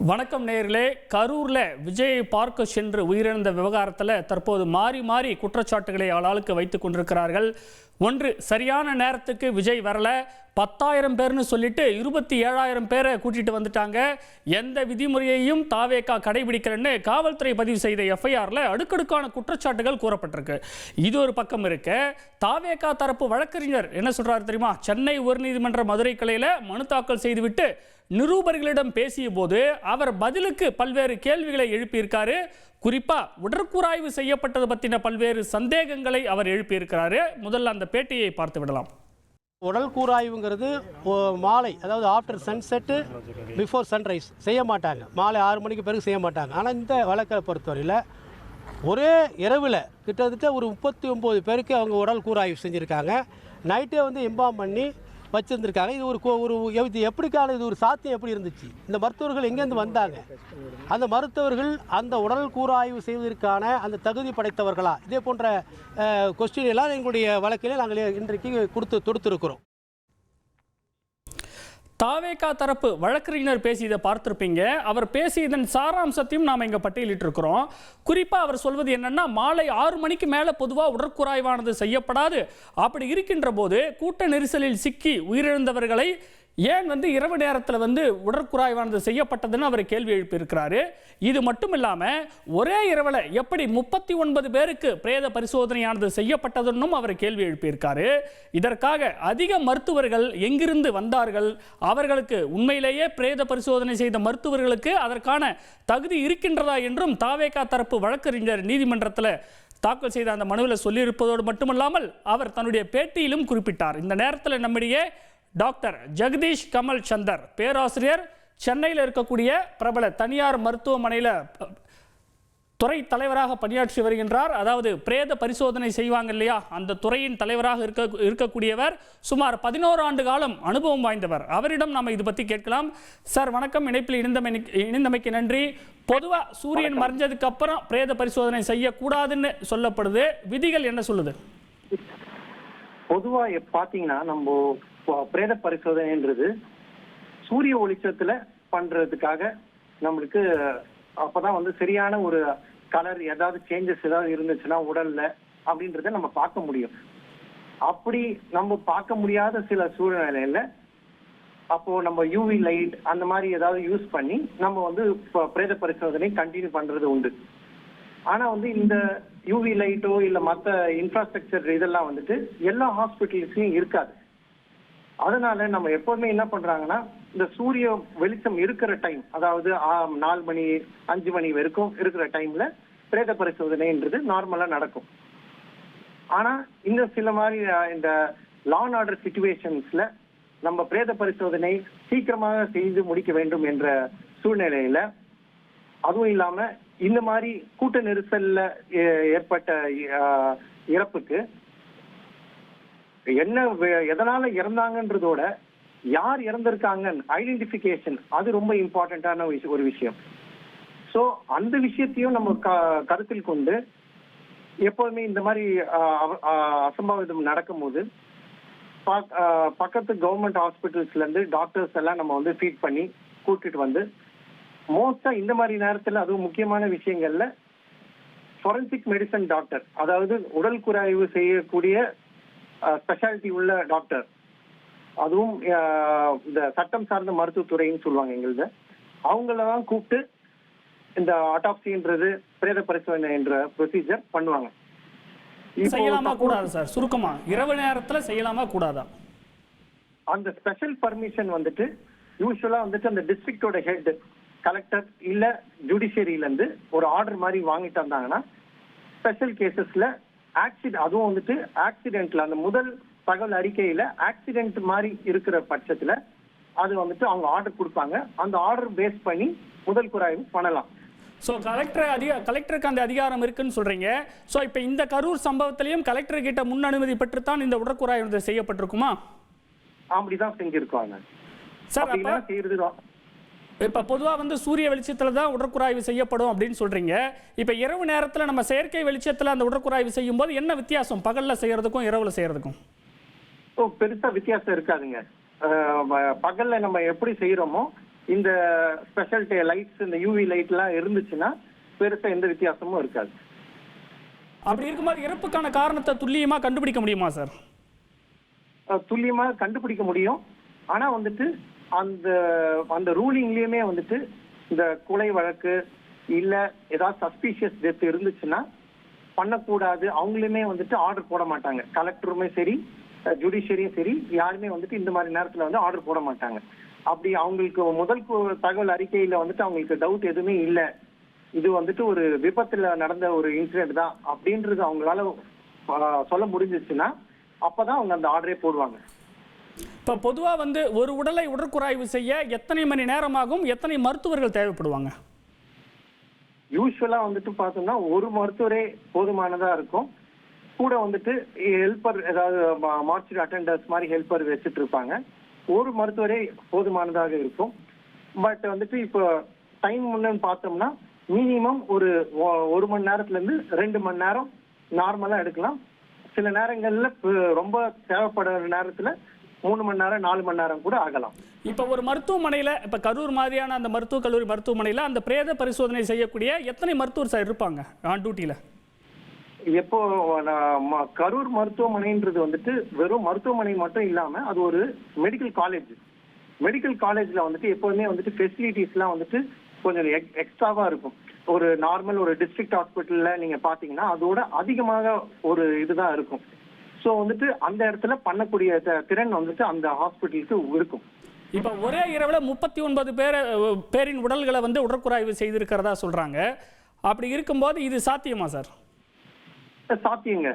வணக்கம் நேயர்களே. கரூரில் விஜயை பார்க்க சென்று உயிரிழந்த விவகாரத்தில் தற்போது மாறி மாறி குற்றச்சாட்டுகளை ஆளாளுக்கு வைத்துக் கொண்டிருக்கிறார்கள். ஒன்று, சரியான நேரத்துக்கு விஜய் வரல, 10,000 பேர்னு சொல்லிட்டு 27,000 பேரை கூட்டிட்டு வந்துட்டாங்க, எந்த விதிமுறையையும் தாவேகா கடைபிடிக்கலன்னு காவல்துறை பதிவு செய்த எஃப்ஐஆரில் அடுக்கடுக்கான குற்றச்சாட்டுகள் கூறப்பட்டிருக்கு. இது ஒரு பக்கம் இருக்க, தாவேகா தரப்பு வழக்கறிஞர் என்ன சொல்றாரு தெரியுமா? சென்னை உயர்நீதிமன்ற மதுரை கிளையில் மனு தாக்கல் செய்துவிட்டு நிருபர்களிடம் பேசிய போது அவர் பதிலுக்கு பல்வேறு கேள்விகளை எழுப்பியிருக்காரு. குறிப்பா உடற்கூராய்வு செய்யப்பட்டது பற்றின பல்வேறு சந்தேகங்களை அவர் எழுப்பியிருக்கிறாரு. முதல்ல அந்த பேட்டியை பார்த்து விடலாம். உடல் கூராய்வுங்கிறது மாலை, அதாவது ஆஃப்டர் சன்செட்டு பிஃபோர் சன்ரைஸ் செய்ய மாட்டாங்க. மாலை 6 மணிக்கு பிறகு செய்ய மாட்டாங்க. ஆனால் இந்த வழக்கை பொறுத்தவரையில் ஒரே இரவில் கிட்டத்தட்ட ஒரு 39 பேருக்கு அவங்க உடல் கூராய்வு செஞ்சுருக்காங்க. நைட்டே இன்பார்ம் பண்ணி வச்சுருந்துருக்காங்க. இது இது எப்படிக்கான இது ஒரு சாத்தியம் எப்படி இருந்துச்சு? இந்த மருத்துவர்கள் எங்கேருந்து வந்தாங்க? அந்த மருத்துவர்கள் அந்த உடல் கூராய்வு செய்வதற்கான அந்த தகுதி படைத்தவர்களா? இதே போன்ற கொஸ்டின் எல்லாம் எங்களுடைய வழக்கில் நாங்கள் இன்றைக்கு தொடுத்திருக்கிறோம். தாவேகா தரப்பு வழக்கறிஞர் பேசியதை பார்த்திருப்பீங்க. அவர் பேசியதன் சாராம்சத்தையும் நாம் இங்கே பட்டியலிட்டிருக்கிறோம். குறிப்பாக அவர் சொல்வது என்னன்னா, மாலை 6 மணிக்கு மேலே பொதுவாக உடற்கூராய்வானது செய்யப்படாது. அப்படி இருக்கின்ற போது கூட்ட நெரிசலில் சிக்கி உயிரிழந்தவர்களை ஏன் இரவு நேரத்தில் உடற்கூராய்வானது செய்யப்பட்டதுன்னு அவர் கேள்வி எழுப்பியிருக்கிறாரு. இது மட்டும் இல்லாமல் ஒரே இரவில் எப்படி 39 பேருக்கு பிரேத பரிசோதனையானது செய்யப்பட்டதுன்னும் அவர் கேள்வி எழுப்பியிருக்காரு. இதற்காக அதிக மருத்துவர்கள் எங்கிருந்து வந்தார்கள்? அவர்களுக்கு உண்மையிலேயே பிரேத பரிசோதனை செய்த மருத்துவர்களுக்கு அதற்கான தகுதி இருக்கின்றதா என்றும் தாவேகா தரப்பு வழக்கறிஞர் நீதிமன்றத்தில் தாக்கல் செய்த அந்த மனுவில் சொல்லியிருப்பதோடு மட்டுமல்லாமல் அவர் தன்னுடைய பேட்டியிலும் குறிப்பிட்டார். இந்த நேரத்தில் நம்முடைய டாக்டர் ஜெகதீஷ் கமல் சந்தர் பேராசிரியர், சென்னையில் இருக்கக்கூடிய பிரபல தனியார் மருத்துவமனையில் துறை தலைவராக பணியாற்றி வருகின்றார். அதாவது பிரேத பரிசோதனை செய்வாங்க இல்லையா, அந்த துறையின் தலைவராக இருக்கக்கூடியவர். சுமார் 11 ஆண்டு காலம் அனுபவம் வாய்ந்தவர். அவரிடம் நாம் இது பற்றி கேட்கலாம். சார் வணக்கம், இணைப்பில் இணைந்தமைக்கு நன்றி. பொதுவாக சூரியன் மறைஞ்சதுக்கு அப்புறம் பிரேத பரிசோதனை செய்யக்கூடாதுன்னு சொல்லப்படுது. விதிகள் என்ன சொல்லுது? பொதுவாக பார்த்தீங்கன்னா, நம்ம பிரேத பரிசோதனைன்றது சூரிய ஒளிச்சத்துல பண்றதுக்காக நம்மளுக்கு அப்பதான் சரியான ஒரு கலர் ஏதாவது சேஞ்சஸ் ஏதாவது இருந்துச்சுன்னா உடல்ல அப்படின்றத நம்ம பார்க்க முடியும். அப்படி நம்ம பார்க்க முடியாத சில சூழ்நிலையில அப்போ நம்ம யூவி லைட் அந்த மாதிரி ஏதாவது யூஸ் பண்ணி நம்ம பிரேத பரிசோதனை கண்டினியூ பண்றது உண்டு. ஆனா இந்த யூவி லைட்டோ இல்ல மற்ற இன்ஃப்ராஸ்ட்ரக்சர் இதெல்லாம் எல்லா ஹாஸ்பிட்டல்ஸ்லயும் இருக்காது. அதனால நம்ம எப்போதுமே என்ன பண்றாங்கன்னா, இந்த சூரிய வெளிச்சம் இருக்கிற டைம், அதாவது 4 மணி 5 மணி வரைக்கும் இருக்கிற டைம்ல பிரேத பரிசோதனைன்றது நார்மலா நடக்கும். ஆனா இந்த சில மாதிரி இந்த லா அண்ட் ஆர்டர் சிச்சுவேஷன்ஸ்ல நம்ம பிரேத பரிசோதனை சீக்கிரமாக செய்து முடிக்க வேண்டும் என்ற சூழ்நிலையில, அதுவும் இல்லாம இந்த மாதிரி கூட்ட நெரிசல்ல ஏற்பட்ட இறப்புக்கு என்ன எதனால இறந்தாங்கன்றதோட யார் இறந்திருக்காங்க ஐடென்டிபிகேஷன், அது ரொம்ப இம்பார்ட்டன்டான ஒரு விஷயம். ஸோ அந்த விஷயத்தையும் நம்ம கருத்தில் கொண்டு எப்போதுமே இந்த மாதிரி அசம்பாவிதம் நடக்கும்போது பக்கத்து கவர்மெண்ட் ஹாஸ்பிட்டல்ஸ்ல இருந்து டாக்டர்ஸ் எல்லாம் நம்ம ஃபீட் பண்ணி கூட்டிட்டு மோஸ்டா இந்த மாதிரி நேரத்துல, அதுவும் முக்கியமான விஷயங்கள்ல ஃபோரன்சிக் மெடிசன் டாக்டர், அதாவது உடல் கூராய்வு செய்யக்கூடிய ஸ்பெஷாலிட்டி உள்ள டாக்டர், அதுவும் இந்த சட்டம் சார்ந்த மருத்துவத்துறைன்னு சொல்லுவாங்க எங்களுது, அவங்களதான் கூப்பிட்டு இந்த ஆட்டாப்சின்றது பிரேத பரிசோதனை என்ற ப்ரொசீஜர் பண்ணுவாங்க. செய்யலாமா கூடாது சார்? சுருக்கமா, இரவு நேரத்துல செய்யலாமா கூடாதா? அந்த ஸ்பெஷல் பர்மிஷன் யூஸ்வலா அந்த டிஸ்ட்ரிக்டோட ஹெட் கலெக்டர் இல்ல ஜுடிஷியரியில இருந்து ஒரு ஆர்டர் மாதிரி வாங்கிட்டு வந்தாங்கன்னா, ஸ்பெஷல் கேசஸ்ல அதுவும் ஆக்சிடென்ட்ல அந்த முதல் தகவல் அறிக்கையில ஆக்சிடென்ட் மாதிரி இருக்கிற பட்சத்துல அது அவங்க ஆர்டர் கொடுப்பாங்க. அந்த ஆர்டர் பேஸ் பண்ணி முதல் கூராய்வு பண்ணலாம். ஸோ கலெக்டருக்கு அந்த அதிகாரம் இருக்குன்னு சொல்றீங்க. ஸோ இப்போ இந்த கரூர் சம்பவத்திலையும் கலெக்டர் கிட்ட முன் அனுமதி பெற்றுத்தான் இந்த உடற்கூராய்வு செய்யப்பட்டிருக்குமா? அப்படிதான் செஞ்சிருக்காங்க சார். இப்போ பொதுவாக சூரிய வெளிச்சத்தில் தான் உடற்கூராய்வு செய்யப்படும் அப்படின்னு சொல்றீங்க. இப்போ இரவு நேரத்தில் நம்ம செயற்கை வெளிச்சத்தில் அந்த உடற்கூராய்வு செய்யும் போது என்ன வித்தியாசம் பகலில் செய்யறதுக்கும் இரவுல செய்யறதுக்கும்? பெருசா வித்தியாசம் இருக்காதுங்க. பகல்ல நம்ம எப்படி செய்யறோமோ இந்த ஸ்பெஷல் லைட்ஸ், இந்த யூவி லைட்லாம் இருந்துச்சுன்னா பெருசா எந்த வித்தியாசமும் இருக்காது. அப்படி இருக்கும்போது இறப்புக்கான காரணத்தை துல்லியமா கண்டுபிடிக்க முடியுமா சார்? துல்லியமா கண்டுபிடிக்க முடியும். ஆனா வந்துட்டு அந்த அந்த ரூலிங்லயுமே வந்துட்டு இந்த கொலை வழக்கு இல்ல ஏதாவது சஸ்பீஷியஸ் டெத் இருந்துச்சுன்னா பண்ணக்கூடாது. அவங்களுமே வந்துட்டு ஆர்டர் போட மாட்டாங்க. கலெக்டருமே சரி, ஜுடிஷியரியும் சரி, யாருமே வந்துட்டு இந்த மாதிரி நேரத்துல வந்து ஆர்டர் போட மாட்டாங்க. அப்படி அவங்களுக்கு முதல் தகவல் அறிக்கையில வந்துட்டு அவங்களுக்கு டவுட் எதுவுமே இல்லை, இது வந்துட்டு ஒரு விபத்துல நடந்த ஒரு இன்சிடென்ட் தான் அப்படின்றது அவங்களால சொல்ல முடிஞ்சிச்சுன்னா அப்பதான் அவங்க அந்த ஆர்டரே போடுவாங்க. இப்போ பொதுவாக வந்து ஒரு உடலை உடற்குறாய்வு செய்ய எத்தனை மணி நேரமாகும், எத்தனை மருத்துவர்கள் தேவைப்படுவாங்க? யூஸ்வலா வந்துட்டு பார்த்தோம்னா ஒரு மருத்துவரே போதுமானதா இருக்கும். கூட வந்துட்டு ஹெல்ப்பர், ஏதாவது மார்ச்சுரி அட்டெண்டர்ஸ் மாதிரி ஹெல்ப்பர் வச்சுட்டு இருப்பாங்க. ஒரு மருத்துவரே போதுமானதாக இருக்கும். பட் வந்துட்டு இப்போ டைம் முன்னு பார்த்தோம்னா மினிமம் ஒரு மணி நேரத்துல இருந்து 2 மணி நேரம் நார்மலா எடுக்கலாம். சில நேரங்கள்ல ரொம்ப தேவைப்படுற நேரத்துல 3 மணி நேரம் 4 மணி நேரம் கூட ஆகலாம். இப்போ ஒரு மருத்துவமனையில், இப்போ கரூர் மாதிரியான அந்த மருத்துவக் கல்லூரி மருத்துவமனையில் அந்த பிரேத பரிசோதனை செய்யக்கூடிய எத்தனை மருத்துவர் சார் இருப்பாங்க ஆன் டியூட்டியில்? எப்போ கரூர் மருத்துவமனைன்றது வந்துட்டு வெறும் மருத்துவமனை மட்டும் இல்லாம அது ஒரு மெடிக்கல் காலேஜ். மெடிக்கல் காலேஜ்ல வந்துட்டு எப்போதுமே வந்துட்டு ஃபெசிலிட்டிஸ்லாம் வந்துட்டு கொஞ்சம் எக்ஸ்ட்ராவா இருக்கும். ஒரு நார்மல் ஒரு டிஸ்ட்ரிக்ட் ஹாஸ்பிட்டல்ல நீங்க பாத்தீங்கன்னா அதோட அதிகமாக ஒரு இதுதான் இருக்கும். ஸோ வந்துட்டு அந்த இடத்துல பண்ணக்கூடிய திறன் வந்துட்டு அந்த ஹாஸ்பிட்டலுக்கு இருக்கும். இப்போ ஒரே இரவில் 39 பேரின் உடல்களை வந்து உடற்குறாய்வு செய்திருக்கிறதா சொல்றாங்க. அப்படி இருக்கும்போது இது சாத்தியமா சார்? சாத்தியங்க.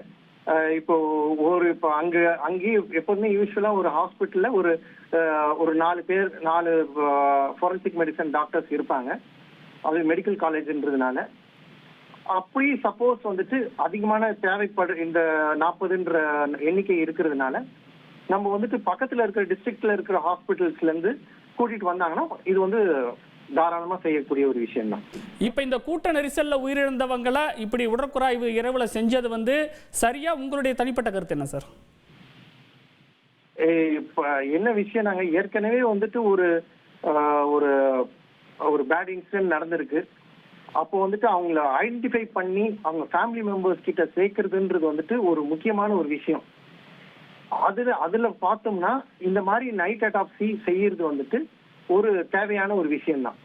இப்போ அங்கேயே எப்போதுமே யூஸ்வலா ஒரு ஹாஸ்பிட்டல்ல ஒரு 4 ஃபாரன்சிக் மெடிசன் டாக்டர்ஸ் இருப்பாங்க. அது மெடிக்கல் காலேஜ்ன்றதுனால அப்படி சப்போஸ் வந்துட்டு அதிகமான தேவைப்படு இந்த 40ன்ற எண்ணிக்கை இருக்கிறதுனால நம்ம வந்துட்டு பக்கத்துல இருக்கிற டிஸ்ட்ரிக்ட்ல இருக்கிற ஹாஸ்பிட்டல்ஸ்ல இருந்து கூட்டிட்டு வந்தாங்கன்னா இது வந்து தாராளமா செய்யக்கூடிய ஒரு விஷயம் தான். இப்ப இந்த கூட்ட நெரிசல்ல உயிரிழந்தவங்களை இப்படி உடற்குறாய்வு இரவுல செஞ்சது வந்து சரியா? உங்களுடைய தனிப்பட்ட கருத்து என்ன சார்? இப்ப என்ன விஷயம், நாங்க ஏற்கனவே வந்துட்டு ஒரு பேட் இன்சிடென்ட் நடந்திருக்கு. அப்போ வந்துட்டு அவங்கள ஐடென்டிஃபை பண்ணி அவங்க ஃபேமிலி மெம்பர்ஸ் கிட்ட சேர்க்கறதுன்றது வந்துட்டு ஒரு முக்கியமான ஒரு விஷயம். அதுல பார்த்தோம்னா இந்த மாதிரி நைட் அட்டாப்சி செய்யறது வந்துட்டு ஒரு தேவையான ஒரு விஷயம் தான்.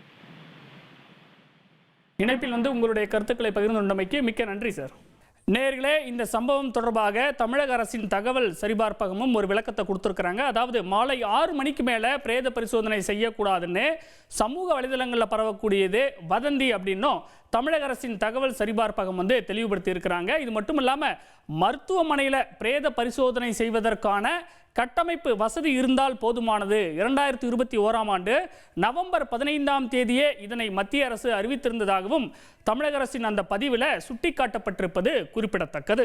இணைப்பில் வந்து உங்களுடைய கருத்துக்களை பகிர்ந்து கொண்டமைக்கு மிக்க நன்றி சார். நேயர்களே, இந்த சம்பவம் தொடர்பாக தமிழக அரசின் தகவல் சரிபார்ப்பகமும் ஒரு விளக்கத்தை கொடுத்துருக்குறாங்க. அதாவது மாலை 6 மணிக்கு மேலே பிரேத பரிசோதனை செய்யக்கூடாதுன்னு சமூக வலைதளங்களில் பரவக்கூடியது வதந்தி அப்படின்னும் தமிழக அரசின் தகவல் சரிபார்ப்பகம் வந்து தெளிவுபடுத்தி இருக்கிறாங்க. இது மட்டும் இல்லாமல் மருத்துவமனையில் பிரேத பரிசோதனை செய்வதற்கான கட்டமைப்பு வசதி இருந்தால் போதுமானது. 2021ஆம் ஆண்டு நவம்பர் 15ஆம் தேதியே இதனை மத்திய அரசு அறிவித்திருந்ததாகவும் தமிழக அரசின் அந்த பதிவில் சுட்டிக்காட்டப்பட்டிருப்பது குறிப்பிடத்தக்கது.